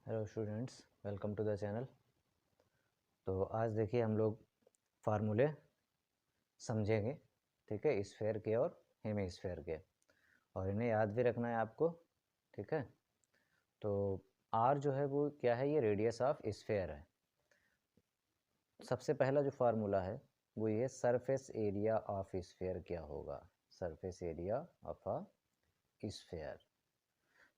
Hello students, welcome to the channel. तो आज देखिए हम लोग फार्मूले समझेंगे, ठीक है, स्फेयर के और हेमीस्फेयर के, और इन्हें याद भी रखना है आपको, ठीक है। तो आर जो है वो क्या है, ये रेडियस ऑफ स्फेयर है। सबसे पहला जो फार्मूला है वो ये सरफेस एरिया ऑफ स्फेयर क्या होगा, surface area of a sphere.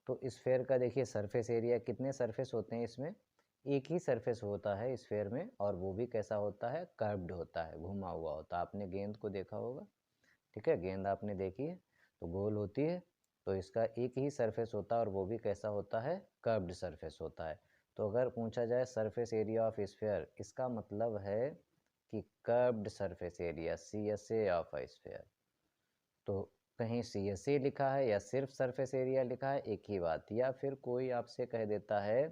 तो स्फेयर का देखिए सरफेस एरिया, कितने सरफेस होते हैं इसमें, एक ही सरफेस होता है स्फेयर में, और वो भी कैसा होता है, कर्व्ड होता है, घुमा हुआ होता है। आपने गेंद को देखा होगा, ठीक है, गेंद आपने देखी है तो गोल होती है, तो इसका एक ही सरफेस होता है और वो भी कैसा होता है, कर्व्ड सरफेस होता है। तो अगर पूछा जाए सरफेस एरिया ऑफ स्फेयर, इसका मतलब है कि curved surface area, CSA of a sphere. तो कहीं CSA लिखा है या सिर्फ सरफेस एरिया लिखा है, एक ही बात। या फिर कोई आपसे कह देता है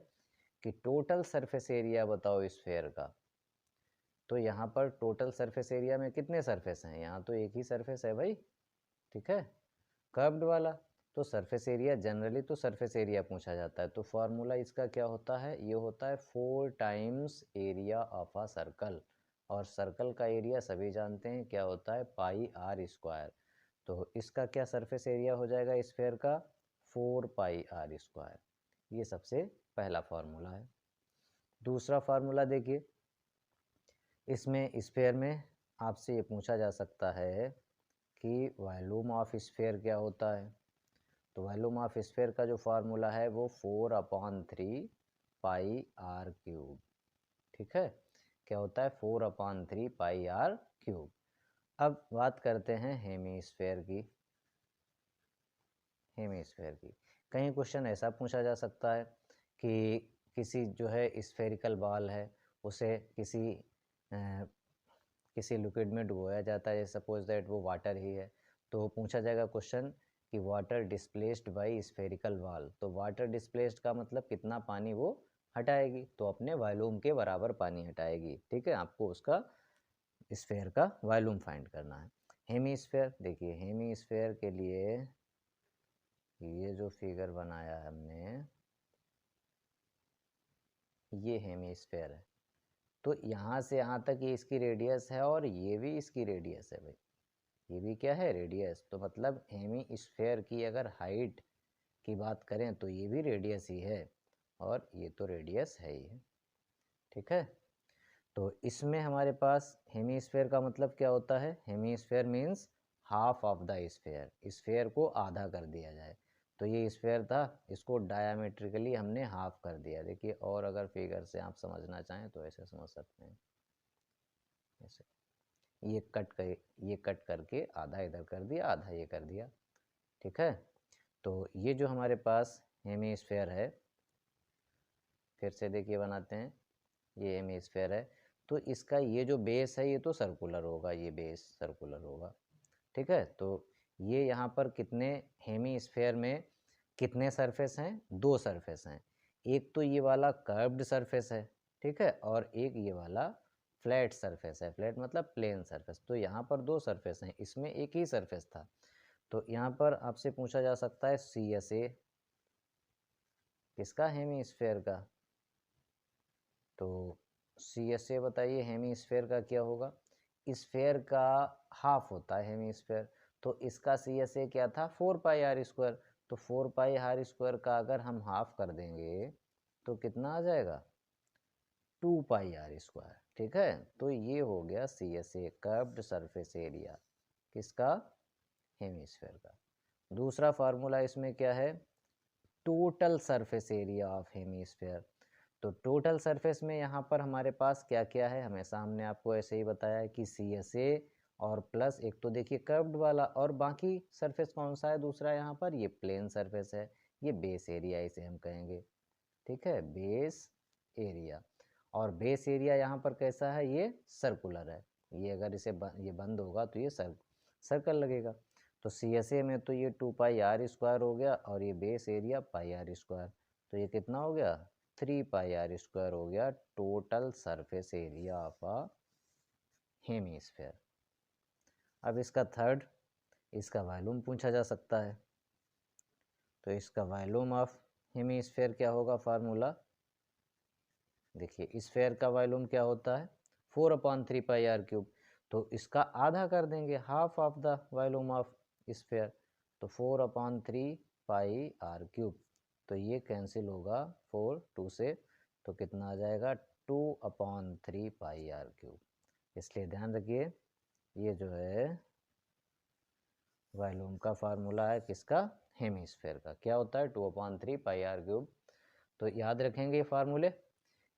कि टोटल सरफेस एरिया बताओ स्फेयर का, तो यहाँ पर टोटल सरफेस एरिया में कितने सरफेस हैं, यहाँ तो एक ही सरफेस है भाई, ठीक है, कर्व्ड वाला। तो सरफेस एरिया जनरली तो सरफेस एरिया पूछा जाता है, तो फॉर्मूला इसका क्या होता है, ये होता है 4 times area of a circle. और सर्कल का एरिया सभी जानते हैं क्या होता है, पाई आर स्क्वायर। तो इसका क्या सरफेस एरिया हो जाएगा स्फेयर का, 4 पाई आर स्क्वायर। ये सबसे पहला फार्मूला है। दूसरा फार्मूला देखिए, इसमें स्फेयर में आपसे ये पूछा जा सकता है कि वॉल्यूम ऑफ स्फेयर क्या होता है। तो वॉल्यूम ऑफ स्फेयर का जो फार्मूला है वो 4/3 पाई आर क्यूब, ठीक है, क्या होता है, 4/3 पाई आर क्यूब। अब बात करते हैं हेमीस्फेयर की। हेमीस्फेयर की कहीं क्वेश्चन ऐसा पूछा जा सकता है कि किसी जो है स्फेरिकल बॉल है, उसे किसी लिक्विड में डुबोया जाता है, सपोज दैट वो वाटर ही है। तो पूछा जाएगा क्वेश्चन कि water displaced by spherical ball. तो वाटर डिस्प्लेस्ड का मतलब कितना पानी वो हटाएगी, तो अपने वॉल्यूम के बराबर पानी हटाएगी, ठीक है। आपको उसका स्फेयर का वॉल्यूम फाइंड करना है। हेमीस्फेयर देखिए, हेमीस्फेयर के लिए ये जो फिगर बनाया है हमने, ये हेमीस्फेयर है। तो यहाँ से यहाँ तक ये इसकी रेडियस है और ये भी इसकी रेडियस है भाई, ये भी क्या है, रेडियस। तो मतलब हेमीस्फेयर की अगर हाइट की बात करें तो ये भी रेडियस ही है, और ये तो रेडियस है ही है, ठीक है। तो इसमें हमारे पास हेमीस्फेयर का मतलब क्या होता है, hemisphere means half of the sphere, sphere को आधा कर दिया जाए। तो ये स्फेयर था, इसको डायमेट्रिकली हमने हाफ कर दिया। देखिए, और अगर फिगर से आप समझना चाहें तो ऐसे समझ सकते हैं, ऐसे ये कट करके आधा इधर कर दिया, आधा ये कर दिया, ठीक है। तो ये जो हमारे पास हेमीस्फेयर है, फिर से देखिए बनाते हैं, ये हेमीस्फेयर है। तो इसका ये जो बेस है ये तो सर्कुलर होगा, ये बेस सर्कुलर होगा, ठीक है। तो ये यहाँ पर कितने, हेमीस्फेयर में कितने सरफेस हैं, दो सरफेस हैं। एक तो ये वाला कर्व्ड सरफेस है, ठीक है, और एक ये वाला फ्लैट सरफेस है। फ्लैट मतलब प्लेन सरफेस। तो यहाँ पर दो सरफेस हैं, इसमें एक ही सरफेस था। तो यहाँ पर आपसे पूछा जा सकता है CSA किसका, हेमीस्फेयर का। तो CSA बताइए हेमीस्फेयर का क्या होगा। स्फेयर का हाफ होता है हेमीस्फेयर, तो इसका CSA क्या था, 4 पाई आर स्क्वायर। तो 4 पाई आर स्क्वायर का अगर हम हाफ कर देंगे तो कितना आ जाएगा, 2 पाई आर स्क्वायर, ठीक है। तो ये हो गया CSA, कर्व्ड सरफेस एरिया, किसका, हेमीस्फेयर का। दूसरा फार्मूला इसमें क्या है, total surface area of hemisphere. तो टोटल सरफेस में यहाँ पर हमारे पास क्या क्या है, हमेशा हमने आपको ऐसे ही बताया है कि CSA और प्लस एक तो देखिए कर्व्ड वाला, और बाकी सरफेस कौन सा है दूसरा, यहाँ पर ये प्लेन सरफेस है, ये बेस एरिया इसे हम कहेंगे, ठीक है, बेस एरिया। और बेस एरिया यहाँ पर कैसा है, ये सर्कुलर है। ये अगर ये बंद होगा तो ये सर्कल लगेगा। तो CSA में तो ये 2 पाई आर स्क्वायर हो गया, और ये base area pi r square. तो ये कितना हो गया, 3 पाई आर स्क्वायर हो गया total surface area of a hemisphere. अब इसका थर्ड, इसका वॉल्यूम पूछा जा सकता है। तो इसका वॉल्यूम ऑफ हेमीस्फेयर क्या होगा फार्मूला, देखिए स्फेयर का वॉल्यूम क्या होता है 4/3πr³, तो इसका आधा कर देंगे, half of the volume of sphere, तो 4/3πr³, तो ये कैंसिल होगा 4 2 से, तो कितना आ जाएगा 2/3πr³। इसलिए ध्यान रखिए ये जो है वॉल्यूम का फार्मूला है किसका, हेमिस्फेयर का, क्या होता है 2/3πr³। तो याद रखेंगे ये फार्मूले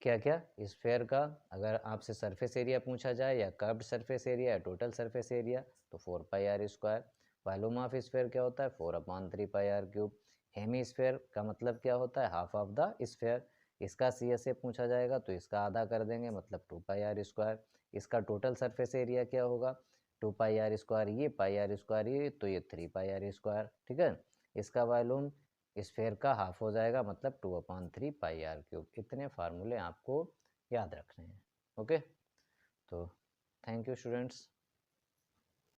क्या क्या, स्फेयर का अगर आपसे सरफेस एरिया पूछा जाए या कर्व्ड सरफेस एरिया या टोटल सरफेस एरिया तो 4πr²। वॉल्यूम ऑफ स्फेयर क्या होता है 4/3πr³। हेमिस्फेयर का मतलब क्या होता है हाफ ऑफ द स्फेयर, इसका CSA पूछा जाएगा तो इसका आधा कर देंगे मतलब 2πr²। इसका टोटल सरफेस एरिया क्या होगा 2πr², ये πr², ये तो ये 3πr², ठीक है। इसका वॉल्यूम स्फेयर का हाफ हो जाएगा मतलब 2/3πr³। इतने फार्मूले आपको याद रखने हैं। ओके, तो थैंक यू स्टूडेंट्स।